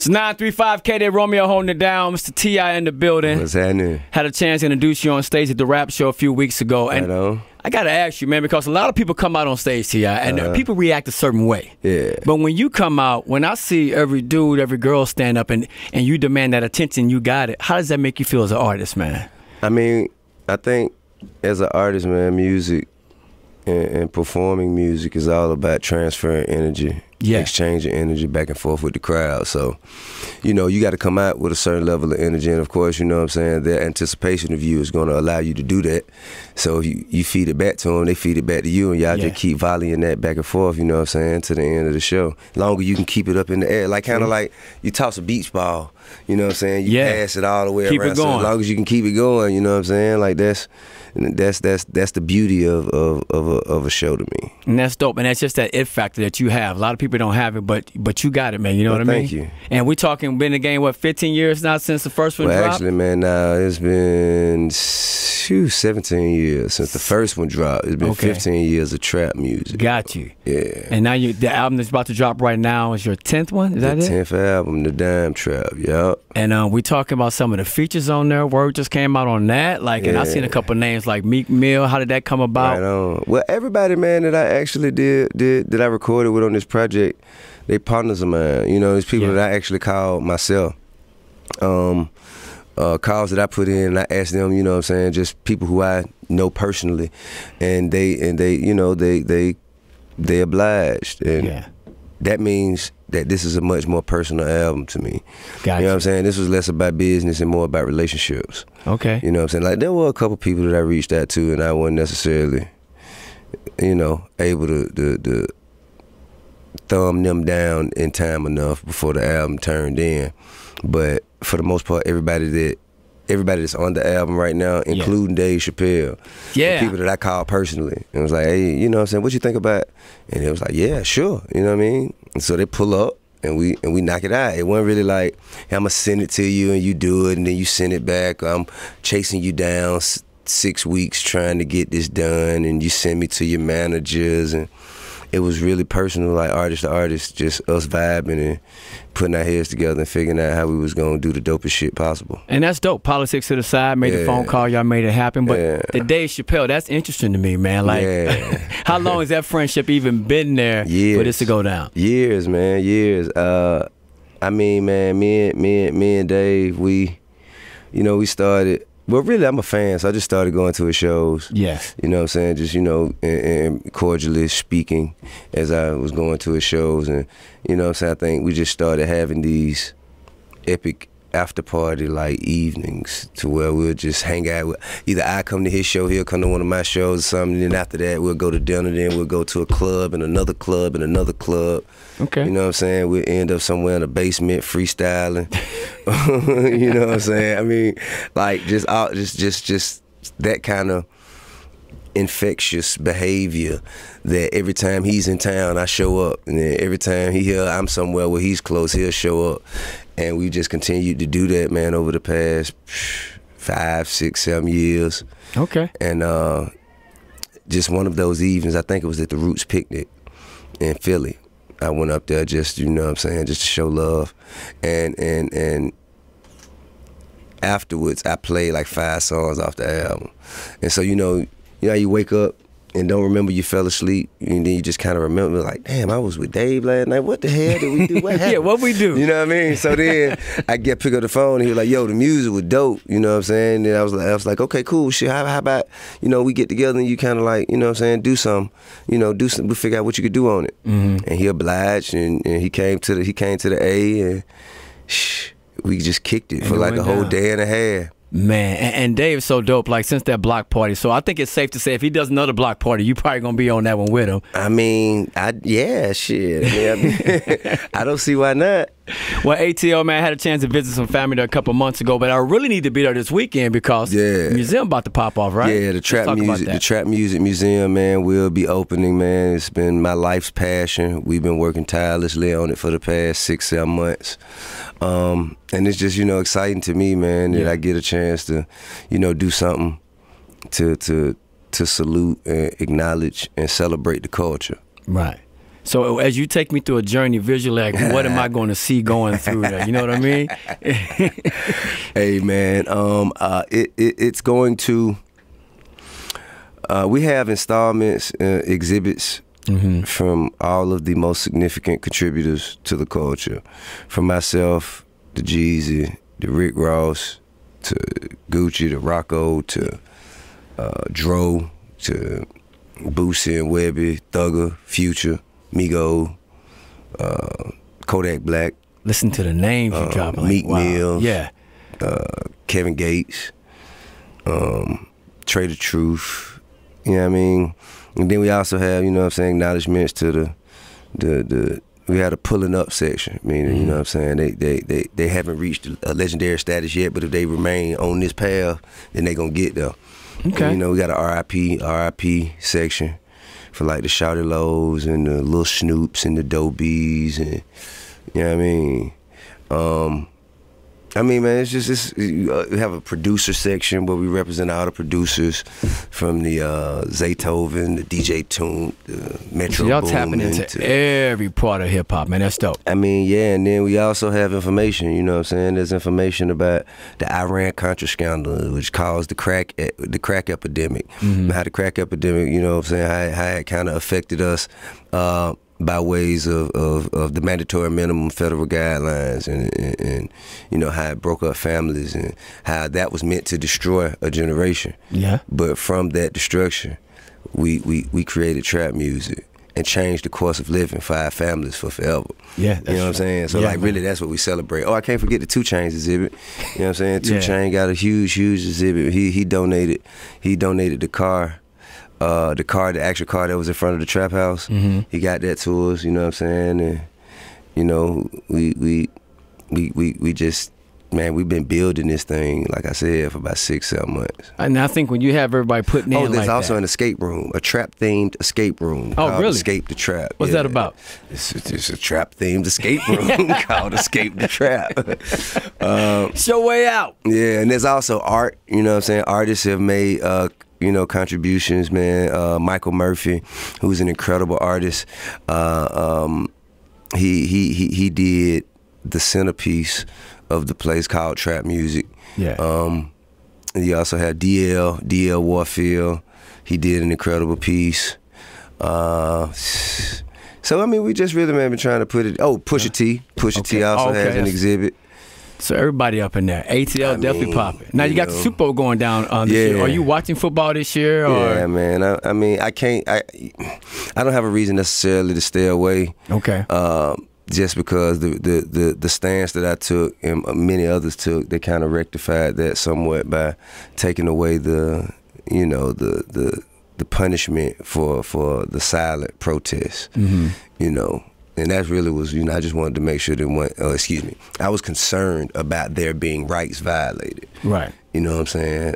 It's 935K Day Romeo holding it down. Mr. T.I. in the building. What's happening? Had a chance to introduce you on stage at the rap show a few weeks ago. And right on. I got to ask you, man, because a lot of people come out on stage, T.I., and people react a certain way. Yeah. But when you come out, when I see every dude, every girl stand up and you demand that attention, you got it, how does that make you feel as an artist, man? I mean, I think as an artist, man, music and performing music is all about transferring energy, exchanging energy back and forth with the crowd. So, you know, you got to come out with a certain level of energy, and of course, you know what I'm saying, their anticipation of you is going to allow you to do that. So if you feed it back to them, they feed it back to you, and y'all just keep volleying that back and forth, you know what I'm saying, to the end of the show. Longer you can keep it up in the air, like kind of like you toss a beach ball, you know what I'm saying, you pass it all the way keep around. It going. So as long as you can keep it going, you know what I'm saying, like that's the beauty of a show to me. And that's dope, and that's just that it factor that you have. A lot of people don't have it, but you got it, man. You know what I mean? Thank you. And we talking, been in the game, what, 15 years now since the first one dropped? Actually, man, now it's been 17 years since the first one dropped. It's been 15 years of trap music. Got you. Yeah. And now the album that's about to drop right now is your 10th one? Is that it? The 10th album, The Dime Trap, yup. And we talking about some of the features on there. Word just came out on that. Like, and I seen a couple names like Meek Mill. How did that come about? Right on. Well, everybody, man, that I actually that I recorded with on this project, they partners of mine. You know, there's people that I actually called myself. Calls that I put in, and I asked them, you know what I'm saying, just people who I know personally, and they you know, they obliged, and that means that this is a much more personal album to me. Gotcha. You know what I'm saying? This was less about business and more about relationships. Okay. You know what I'm saying? Like, there were a couple people that I reached out to, and I wasn't necessarily, you know, able to thumb them down in time enough before the album turned in. But for the most part, everybody that's on the album right now, including Dave Chapelle, the people that I called personally, and was like, hey, you know what I'm saying, what you think about? And it was like, yeah, sure, you know what I mean? And so they pull up, and we knock it out. It wasn't really like, hey, I'm gonna send it to you and you do it and then you send it back. I'm chasing you down 6 weeks trying to get this done, and you send me to your managers, and it was really personal, like artist to artist, just us vibing and putting our heads together and figuring out how we was gonna do the dopest shit possible. And that's dope. Politics to the side, made the phone call, y'all made it happen. But the Dave Chapelle, that's interesting to me, man. Like, how long has that friendship even been there for this to go down? Years, man, years. I mean, man, me and Dave, we started. Well, really, I'm a fan, so I just started going to his shows. Yes. You know what I'm saying? Just, you know, and cordially speaking as I was going to his shows. And, you know what I'm saying? I think we just started having these epic after-party, like, evenings to where we'll just hang out. Either I come to his show, he'll come to one of my shows or something, and then after that, we'll go to dinner, then we'll go to a club and another club and another club. Okay. You know what I'm saying? We'll end up somewhere in the basement freestyling. You know what I'm saying? I mean, like, just that kind of infectious behavior that every time he's in town, I show up. And then every time he here, I'm somewhere where he's close, he'll show up. And we just continued to do that, man, over the past 5, 6, 7 years. Okay. And just one of those evenings, I think it was at the Roots Picnic in Philly. I went up there just, you know what I'm saying, just to show love. And afterwards, I played like 5 songs off the album. And so, you know how you wake up and don't remember you fell asleep, and then you just kind of remember, like, damn, I was with Dave last night. What the hell did we do? What happened? Yeah, what we do? You know what I mean? So then I pick up the phone, and he was like, yo, the music was dope. You know what I'm saying? And I was like, okay, cool, shit. How about, you know, we get together and you kind of like, you know what I'm saying, do something. You know, we figure out what you could do on it. And he obliged, and he came to the A, and we just kicked it for like a whole day and a half. Man, and Dave's so dope, like, since that block party. So I think it's safe to say if he does another block party, you probably gonna be on that one with him. I mean, shit. I mean, I don't see why not. Well, ATL, man, I had a chance to visit some family there a couple months ago, but I really need to be there this weekend because the museum about to pop off, right? Yeah, the Trap Music Museum, man, will be opening, man. It's been my life's passion. We've been working tirelessly on it for the past 6, 7 months. And it's just, you know, exciting to me, man, that I get a chance to, you know, do something to salute and acknowledge and celebrate the culture. Right. So as you take me through a journey visually, like what am I going to see going through there? You know what I mean? Hey man, it's going to. We have installments, exhibits from all of the most significant contributors to the culture, from myself to Jeezy, to Rick Ross, to Gucci, to Rocco, to Dro, to Boosie and Webby, Thugger, Future, Migo, Kodak Black. Listen to the names you drop. Like, Meek wow. Mill, Yeah. Kevin Gates, Trader Truth. You know what I mean? And then we also have, you know what I'm saying, acknowledgments to the we had a pulling up section, meaning, you know what I'm saying, they haven't reached a legendary status yet, but if they remain on this path, then they gonna get there. Okay. And, you know, we got a RIP section for like the Shawty Lows and the Lil Snoops and the Dobies, and you know what I mean, man, it's just we have a producer section where we represent all the producers from the Zaytoven, the DJ Tune, the Metro So y'all Boom, tapping into every part of hip hop, man. That's dope. I mean, yeah, and then we also have information, you know what I'm saying? There's information about the Iran-Contra scandal, which caused the crack epidemic. How the crack epidemic, you know what I'm saying, how it kind of affected us by ways of the mandatory minimum federal guidelines, and you know, how it broke up families and how that was meant to destroy a generation. Yeah. But from that destruction, we created trap music and changed the course of living for our families for forever. Yeah, you know what I'm saying? So, yeah, like, really, that's what we celebrate. Oh, I can't forget the 2 Chainz exhibit. You know what I'm saying? 2 Chainz got a huge exhibit. He donated the car. The actual car that was in front of the trap house. He got that to us, you know what I'm saying? And, you know, we just, man, we've been building this thing, like I said, for about 6-7 months. And I think when you have everybody putting in, there's like also that. an escape room, a trap-themed escape room. Oh, called really? Escape the Trap. What's that about? It's a trap-themed escape room called Escape the Trap. Show way out. Yeah, and there's also art, you know what I'm saying? Artists have made you know, contributions, man. Michael Murphy, who's an incredible artist, he did the centerpiece of the place called Trap Music. Yeah. And you also had DL Warfield. He did an incredible piece. So I mean, we just really, man, been trying to put it. Oh, Pusha T also has an exhibit. So everybody up in there. ATL definitely popping. Now you got the Super Bowl going down this year. Are you watching football this year? Or? Yeah, man. I mean, I don't have a reason necessarily to stay away. Okay. Just because the stance that I took and many others took, they kind of rectified that somewhat by taking away the punishment for the silent protest. You know. And that really was, you know, I just wanted to make sure that I was concerned about there being rights violated. Right. You know what I'm saying?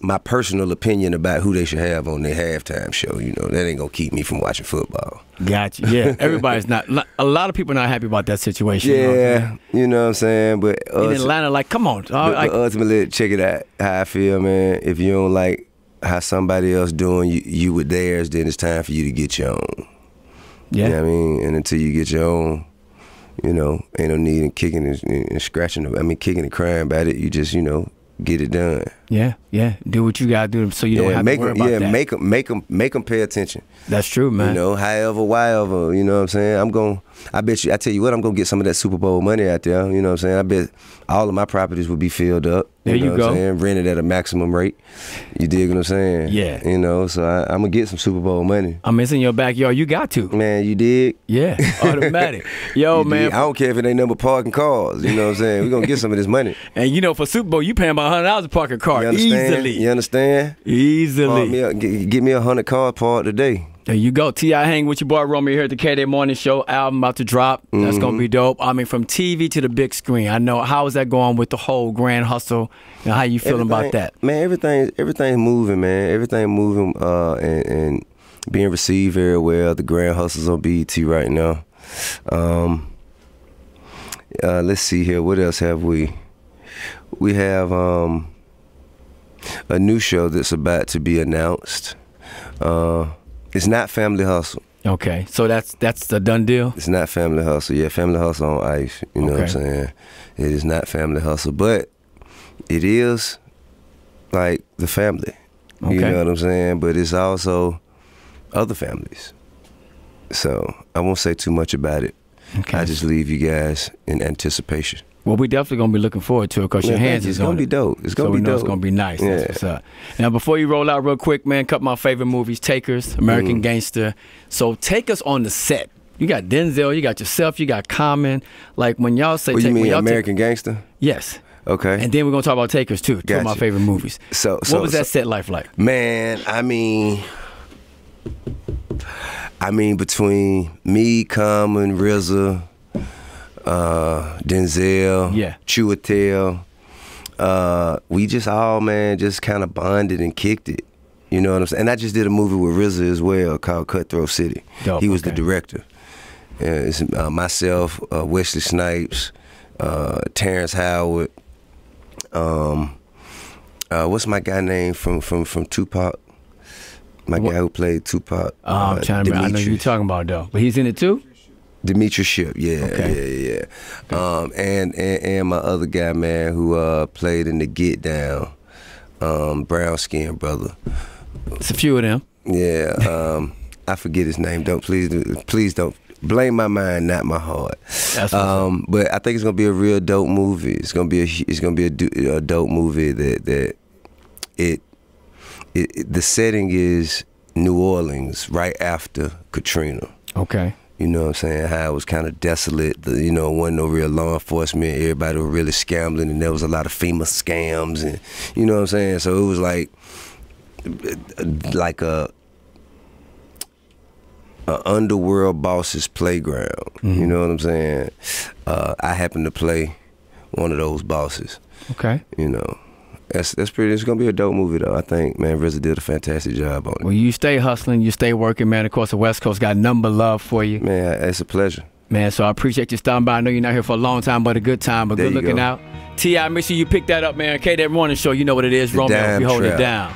My personal opinion about who they should have on their halftime show, you know, that ain't gonna keep me from watching football. Gotcha. Yeah. Everybody's not, a lot of people are not happy about that situation. Yeah. You know what I'm saying? But in Atlanta, like, come on. But ultimately, check it out, how I feel, man. If you don't like how somebody else doing you with theirs, then it's time for you to get your own. Yeah. You know what I mean? And until you get your own, you know, ain't no need in kicking and scratching, kicking and crying about it. You just, you know, get it done. Yeah, yeah. Do what you gotta do so you don't have to worry about that. Yeah, make them pay attention. That's true, man. You know, however, whyever, you know what I'm saying? I tell you what, I'm gonna get some of that Super Bowl money out there. You know what I'm saying? I bet all of my properties will be filled up. There you go. What I'm saying? Rented at a maximum rate. You dig what I'm saying? Yeah. You know, so I'm gonna get some Super Bowl money. I mean, it's in your backyard. You got to. Man, you dig? Yeah, automatic. Yo, man. Dig? I don't care if it ain't number parking cars. You know what I'm saying? We're gonna get some of this money. And you know, for Super Bowl, you paying about $100 a parking car. Easily. You understand? Easily. Give me 100 car part today. There you go. T.I. hang with your boy Romeo here at the K-Day Morning Show. Album about to drop. That's going to be dope. I mean, from TV to the big screen. I know. How is that going with the whole grand hustle? And how you feeling about that? Man, everything's moving, man. Everything moving and being received very well. The grand hustle's on BET right now. Let's see here. What else have we? We have a new show that's about to be announced. It's not Family Hustle. Okay, so that's the done deal. It's not Family Hustle. Yeah, Family Hustle on ice. You know what I'm saying? It is not Family Hustle, but it is like the family. Okay. You know what I'm saying? But it's also other families. So I won't say too much about it. Okay. I just leave you guys in anticipation. Well, we definitely gonna be looking forward to it because your hands is on it. It's gonna be dope. It's gonna be dope. It's gonna be nice. Yeah. That's what's up. Now, before you roll out real quick, man, a couple of my favorite movies: Takers, American Gangster. So take us on the set. You got Denzel, you got yourself, you got Common. Like when y'all say, you mean American Gangster? Yes. Okay. And then we're gonna talk about Takers too. Two of my favorite movies. So what was that set life like? Man, I mean, between me, Common, RZA, Denzel, Chapelle, we just all, man, just kind of bonded and kicked it. You know what I'm saying? And I just did a movie with RZA as well called Cutthroat City. Dope, he was the director. It's myself, Wesley Snipes, Terrence Howard. What's my guy name from Tupac? My guy who played Tupac. I'm trying to remember. I know who you're talking about though, but he's in it too. Demetrius Shipp, yeah. Okay. And my other guy, man, who played in the Get Down, brown skin brother. It's a few of them. Yeah, I forget his name. Please don't blame my mind, not my heart. But I think it's gonna be a real dope movie. It's gonna be a dope movie that the setting is New Orleans right after Katrina. Okay. You know what I'm saying? How it was kind of desolate. Wasn't no real law enforcement. Everybody was really scambling, and there was a lot of FEMA scams, and you know what I'm saying. So it was like a underworld boss's playground. You know what I'm saying? I happen to play one of those bosses. Okay. You know. That's pretty. It's gonna be a dope movie though. I think, man, RZA did a fantastic job on it. Well, you stay hustling, you stay working, man. Of course, the West Coast got number love for you, man. It's a pleasure, man. So I appreciate you stopping by. I know you're not here for a long time, but a good time. But good looking out. T.I., make sure you pick that up, man. K, that morning show, you know what it is. Romeo, we hold it down.